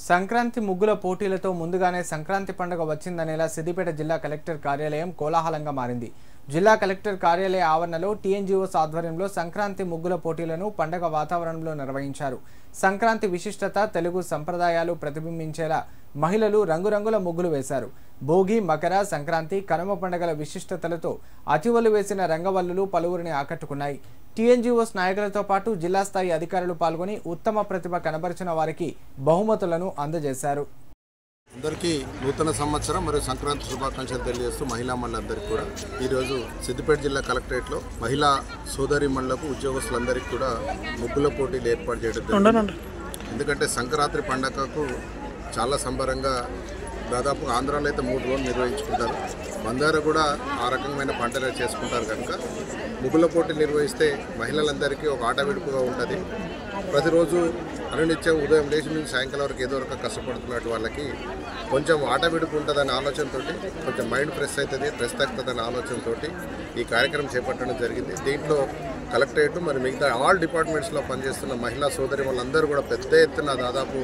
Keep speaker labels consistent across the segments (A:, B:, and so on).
A: సంక్రాంతి ముగ్గుల పోటీలతో ముందుగానే సంక్రాంతి పండుగ వచ్చిందనేలా సిద్దిపేట జిల్లా కలెక్టర్ కార్యాలయం కోలాహలంగా మారింది. జిల్లా కలెక్టర్ కార్యాలయ ఆవరణలో టీఎన్జీఓస్ ఆధ్వర్యంలో సంక్రాంతి ముగ్గుల పోటీలను పండుగ వాతావరణంలో నిర్వహించారు. సంక్రాంతి విశిష్టత, తెలుగు సంప్రదాయాలు ప్రతిబింబించేలా మహిళలు రంగురంగుల ముగ్గులు వేశారు. భోగి, మకర సంక్రాంతి, కనుమ పండుగల విశిష్టతలతో అతివలు వేసిన రంగవల్లులు పలువురిని ఆకట్టుకున్నాయి. టీఎన్జీఓస్ నాయకులతో పాటు జిల్లా స్థాయి అధికారులు పాల్గొని ఉత్తమ ప్రతిభ కనబరిచిన వారికి బహుమతులను అందజేశారు.
B: అందరికీ నూతన సంవత్సరం మరియు సంక్రాంతి శుభాకాంక్షలు తెలియజేస్తూ మహిళా మండలందరికీ కూడా ఈరోజు సిద్దిపేట జిల్లా కలెక్టరేట్లో మహిళా సోదరి మండలకు ఉద్యోగస్తులందరికీ కూడా ముగ్గుల పోటీలు ఏర్పాటు చేయడం జరిగింది. ఎందుకంటే సంక్రాంతి పండగకు చాలా సంబరంగా దాదాపు ఆంధ్రాలో అయితే 3 రోజులు నిర్వహించుకుంటారు. బంజారా కూడా ఆ రకమైన పంటలు చేసుకుంటారు కనుక ముగ్గుల పోటీలు నిర్వహిస్తే మహిళలందరికీ ఒక ఆట విడుపుగా ఉంటుంది. ప్రతిరోజు అనునిత్యం ఉదయం లేచి నుంచి సాయంకాలం వరకు ఏదో ఒక కష్టపడుతున్నట్టు వాళ్ళకి కొంచెం ఆట విడుపు ఉంటుందనే ఆలోచనతో, కొంచెం మైండ్ ఫ్రెష్ అవుతుంది, స్ట్రెస్ తగ్గుతుందనే ఆలోచనతో ఈ కార్యక్రమం చేపట్టడం జరిగింది. దీంట్లో కలెక్టరేట్ మరి మిగతా ఆల్ డిపార్ట్మెంట్స్లో పనిచేస్తున్న మహిళా సోదరి వాళ్ళందరూ కూడా పెద్ద ఎత్తున దాదాపు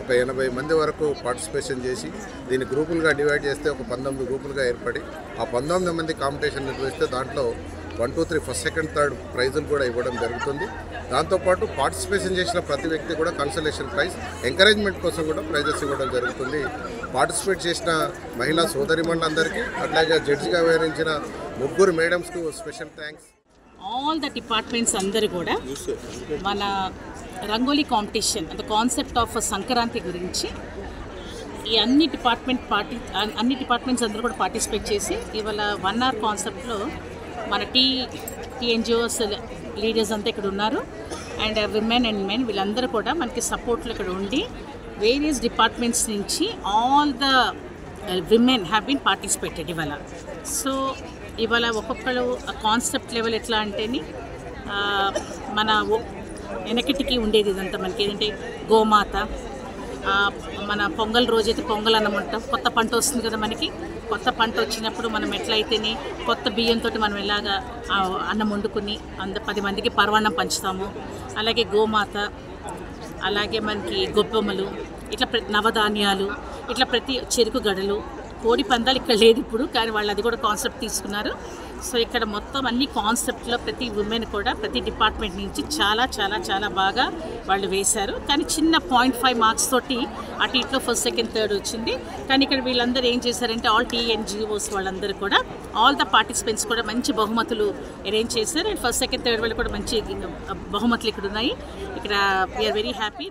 B: ఒక 80 మంది వరకు పార్టిసిపేషన్ చేసి దీన్ని గ్రూపులుగా డివైడ్ చేస్తే ఒక 19 గ్రూపులుగా ఏర్పడి ఆ 19 మంది కాంపిటీషన్ నిర్వహిస్తే దాంట్లో 1, 2, 3 ఫస్ట్, సెకండ్, థర్డ్ ప్రైజులు కూడా ఇవ్వడం జరుగుతుంది. దాంతోపాటు పార్టిసిపేషన్ చేసిన ప్రతి వ్యక్తి కూడా కన్సలేషన్ ప్రైజ్, ఎంకరేజ్మెంట్ కోసం కూడా ప్రైజెస్ ఇవ్వడం జరుగుతుంది. పార్టిసిపేట్ చేసిన మహిళా సోదరిమణులందరికీ అట్లాగే జడ్జిగా వ్యవహరించిన 3 మేడమ్స్కు special thanks.
C: All the departments అందరూ కూడా మన రంగోలీ కాంపిటీషన్ అంటే కాన్సెప్ట్ ఆఫ్ సంక్రాంతి గురించి ఈ అన్ని డిపార్ట్మెంట్స్ అందరూ కూడా పార్టిసిపేట్ చేసి ఇవాళ 1 hour కాన్సెప్ట్లో మన టీఎన్జిఓస్ లీడర్స్ అంతా ఇక్కడ ఉన్నారు. అండ్ విమెన్ అండ్ మెన్ వీళ్ళందరూ కూడా మనకి సపోర్ట్లో ఇక్కడ ఉండి వేరియస్ డిపార్ట్మెంట్స్ నుంచి all the women have been participated ఇవాళ. సో ఇవాళ ఒక్కొక్కరు కాన్సెప్ట్ లెవెల్ ఎట్లా అంటేని మన వెనకటికి ఉండేది ఇదంతా మనకి ఏంటంటే గోమాత, మన పొంగల్ రోజైతే పొంగల్ అన్నం ఉంటాం. కొత్త పంట వస్తుంది కదా మనకి, కొత్త పంట వచ్చినప్పుడు మనం ఎట్లయితేనే కొత్త బియ్యంతో మనం ఎలాగా అన్నం వండుకుని 10 మందికి పరవాన్నం పంచుతాము. అలాగే గోమాత, అలాగే మనకి గొబ్బెమ్మలు, ఇట్లా నవధాన్యాలు, ఇట్లా ప్రతి చెరుకు గడలు, కోడి పందాలు ఇక్కడ లేదు ఇప్పుడు, కానీ వాళ్ళు అది కూడా కాన్సెప్ట్ తీసుకున్నారు. సో ఇక్కడ మొత్తం అన్ని కాన్సెప్ట్లో ప్రతి ఉమెన్ కూడా ప్రతి డిపార్ట్మెంట్ నుంచి చాలా చాలా చాలా బాగా వాళ్ళు వేశారు. కానీ చిన్న 0.5 మార్క్స్ తోటి అటు ఇట్లో ఫస్ట్, సెకండ్, థర్డ్ వచ్చింది. కానీ ఇక్కడ వీళ్ళందరూ ఏం చేశారంటే ఆల్ టీఎన్జిఓస్ వాళ్ళందరూ కూడా ఆల్ ద పార్టిసిపెంట్స్ కూడా మంచి బహుమతులు అరేంజ్ చేశారు. అండ్ ఫస్ట్, సెకండ్, థర్డ్ వాళ్ళు కూడా మంచి బహుమతులు ఇక్కడ ఉన్నాయి. ఇక్కడ వీఆర్ వెరీ హ్యాపీ.